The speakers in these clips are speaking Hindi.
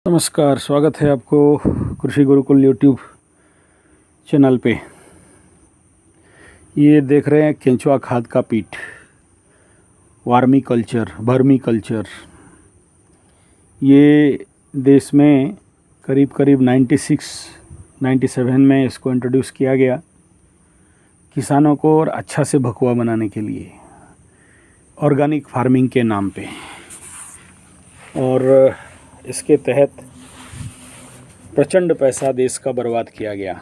नमस्कार, स्वागत है आपको कृषि गुरुकुल यूट्यूब चैनल पे। ये देख रहे हैं केंचुआ खाद का पीट, वर्मी कल्चर। ये देश में करीब 96-97 में इसको इंट्रोड्यूस किया गया किसानों को और अच्छा से भकुआ बनाने के लिए, ऑर्गेनिक फार्मिंग के नाम पे। और इसके तहत प्रचंड पैसा देश का बर्बाद किया गया।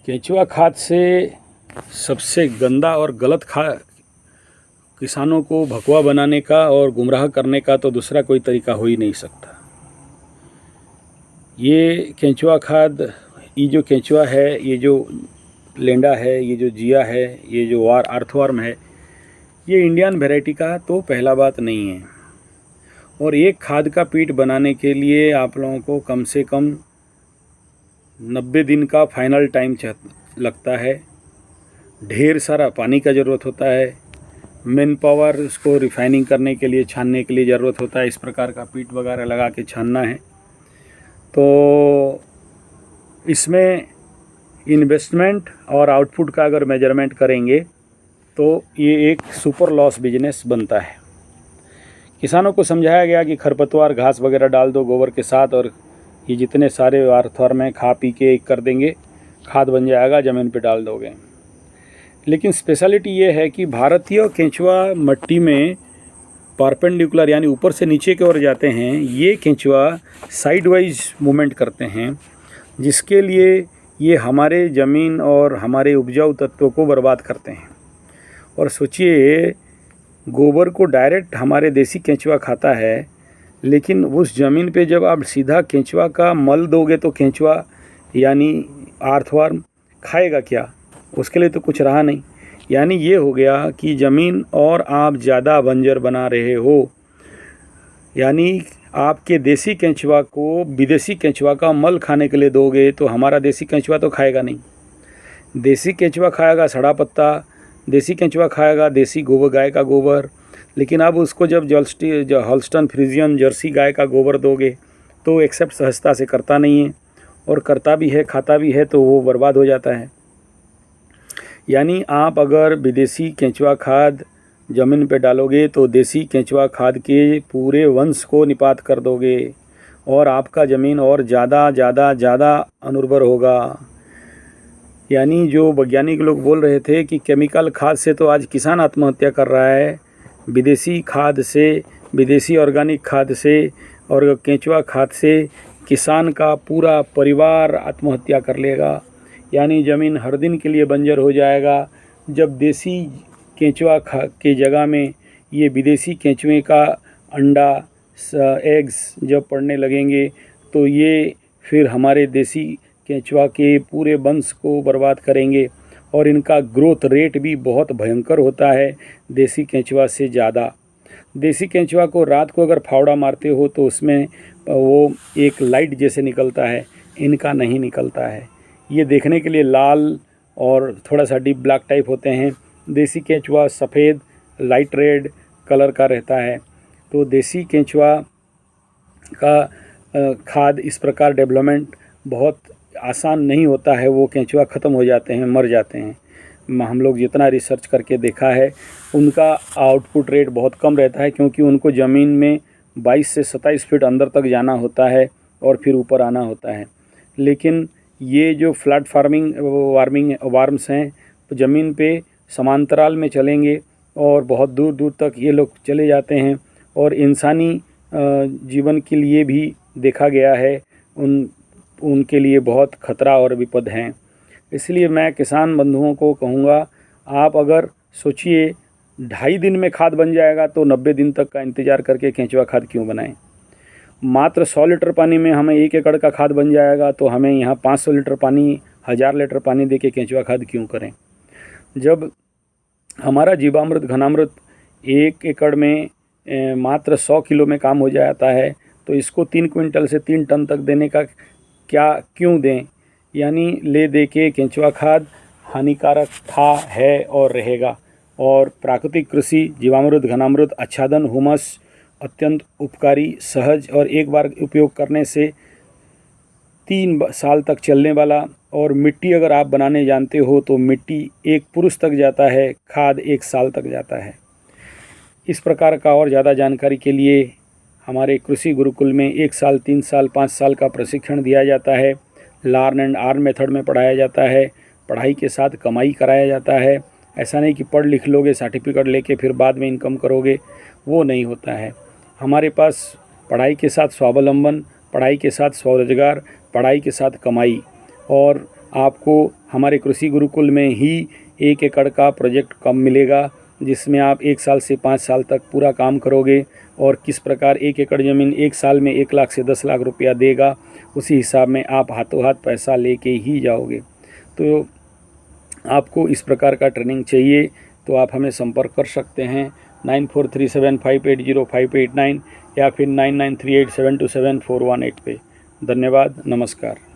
केंचुआ खाद से सबसे गंदा और गलत किसानों को भकुआ बनाने का और गुमराह करने का तो दूसरा कोई तरीका हो ही नहीं सकता। ये केंचुआ खाद, ये जो केंचुआ है, ये जो लेंडा है, ये जो जिया है, ये जो अर्थवर्म है, ये इंडियन वैरायटी का तो पहला बात नहीं है। और एक खाद का पीट बनाने के लिए आप लोगों को कम से कम 90 दिन का फाइनल टाइम लगता है। ढेर सारा पानी का ज़रूरत होता है, मैन पावर उसको रिफाइनिंग करने के लिए, छानने के लिए ज़रूरत होता है। इस प्रकार का पीट वगैरह लगा के छानना है तो इसमें इन्वेस्टमेंट और आउटपुट का अगर मेजरमेंट करेंगे तो ये एक सुपर लॉस बिजनेस बनता है। किसानों को समझाया गया कि खरपतवार घास वगैरह डाल दो गोबर के साथ, और ये जितने सारे अर्थवर्म में खा पी के कर देंगे, खाद बन जाएगा, ज़मीन पे डाल दोगे। लेकिन स्पेशलिटी ये है कि भारतीय केंचुआ मिट्टी में परपेंडिकुलर यानी ऊपर से नीचे की ओर जाते हैं। ये केंचुआ साइड वाइज मूवमेंट करते हैं, जिसके लिए ये हमारे ज़मीन और हमारे उपजाऊ तत्वों को बर्बाद करते हैं। और सोचिए, गोबर को डायरेक्ट हमारे देसी केंचुआ खाता है, लेकिन उस ज़मीन पे जब आप सीधा केंचुआ का मल दोगे तो केंचुआ यानी अर्थवर्म खाएगा क्या? उसके लिए तो कुछ रहा नहीं। यानी ये हो गया कि ज़मीन और आप ज़्यादा बंजर बना रहे हो। यानी आपके देसी केंचुआ को विदेशी केंचुआ का मल खाने के लिए दोगे तो हमारा देसी केंचुआ तो खाएगा नहीं। देसी केंचुआ खाएगा सड़ा पत्ता, देसी केंचुआ खाएगा देसी गोबर, गाय का गोबर। लेकिन अब उसको जब हॉल्स्टन फ्रीजियन जर्सी गाय का गोबर दोगे तो एक्सेप्ट सहजता से करता नहीं है, और करता भी है, खाता भी है, तो वो बर्बाद हो जाता है। यानी आप अगर विदेशी केंचुआ खाद ज़मीन पे डालोगे तो देसी केंचुआ खाद के पूरे वंश को निपात कर दोगे, और आपका ज़मीन और ज़्यादा अनुर्वर होगा। यानी जो वैज्ञानिक लोग बोल रहे थे कि केमिकल खाद से तो आज किसान आत्महत्या कर रहा है, विदेशी खाद से, विदेशी ऑर्गेनिक खाद से और केंचुआ खाद से किसान का पूरा परिवार आत्महत्या कर लेगा। यानी ज़मीन हर दिन के लिए बंजर हो जाएगा। जब देसी केंचुआ के जगह में ये विदेशी केंचुए का अंडा, एग्स जब पड़ने लगेंगे तो ये फिर हमारे देसी केंचुआ के पूरे वंश को बर्बाद करेंगे। और इनका ग्रोथ रेट भी बहुत भयंकर होता है देसी केंचुआ से ज़्यादा। देसी केंचुआ को रात को अगर फावड़ा मारते हो तो उसमें वो एक लाइट जैसे निकलता है, इनका नहीं निकलता है। ये देखने के लिए लाल और थोड़ा सा डीप ब्लैक टाइप होते हैं। देसी केंचुआ सफ़ेद लाइट रेड कलर का रहता है। तो देसी केंचुआ का खाद इस प्रकार डेवलपमेंट बहुत आसान नहीं होता है। वो केंचुआ ख़त्म हो जाते हैं, मर जाते हैं। हम लोग जितना रिसर्च करके देखा है, उनका आउटपुट रेट बहुत कम रहता है, क्योंकि उनको ज़मीन में 22 से 27 फीट अंदर तक जाना होता है और फिर ऊपर आना होता है। लेकिन ये जो फ्लैट वार्म्स हैं, तो ज़मीन पे समांतराल में चलेंगे और बहुत दूर दूर तक ये लोग चले जाते हैं। और इंसानी जीवन के लिए भी देखा गया है, उनके लिए बहुत खतरा और विपद हैं। इसलिए मैं किसान बंधुओं को कहूँगा, आप अगर सोचिए 2.5 दिन में खाद बन जाएगा तो 90 दिन तक का इंतज़ार करके केंचुआ खाद क्यों बनाएं? मात्र 100 लीटर पानी में हमें 1 एकड़ का खाद बन जाएगा, तो हमें यहाँ 500 लीटर पानी, 1000 लीटर पानी दे के केंचुआ खाद क्यों करें? जब हमारा जीवामृत घनामृत 1 एकड़ में मात्र 100 किलो में काम हो जाता है, तो इसको 3 क्विंटल से 3 टन तक देने का क्यों दें? यानी ले दे के केंचुआ खाद हानिकारक था, है और रहेगा। और प्राकृतिक कृषि, जीवामृत, घनामृत, आच्छादन, हुमस अत्यंत उपकारी, सहज और एक बार उपयोग करने से 3 साल तक चलने वाला। और मिट्टी अगर आप बनाने जानते हो तो मिट्टी 1 पुरुष तक जाता है, खाद 1 साल तक जाता है। इस प्रकार का और ज़्यादा जानकारी के लिए हमारे कृषि गुरुकुल में 1 साल, 3 साल, 5 साल का प्रशिक्षण दिया जाता है। लर्न एंड अर्न मेथड में पढ़ाया जाता है। पढ़ाई के साथ कमाई कराया जाता है। ऐसा नहीं कि पढ़ लिख लोगे, सर्टिफिकेट लेके फिर बाद में इनकम करोगे, वो नहीं होता है। हमारे पास पढ़ाई के साथ स्वावलंबन, पढ़ाई के साथ स्वरोजगार, पढ़ाई के साथ कमाई। और आपको हमारे कृषि गुरुकुल में ही 1 एकड़ का प्रोजेक्ट कम मिलेगा, जिसमें आप 1 साल से 5 साल तक पूरा काम करोगे। और किस प्रकार 1 एकड़ ज़मीन 1 साल में 1 लाख से 10 लाख रुपया देगा, उसी हिसाब में आप हाथों हाथ पैसा लेके ही जाओगे। तो आपको इस प्रकार का ट्रेनिंग चाहिए तो आप हमें संपर्क कर सकते हैं 9437580589 या फिर 9938727418 पे। धन्यवाद, नमस्कार।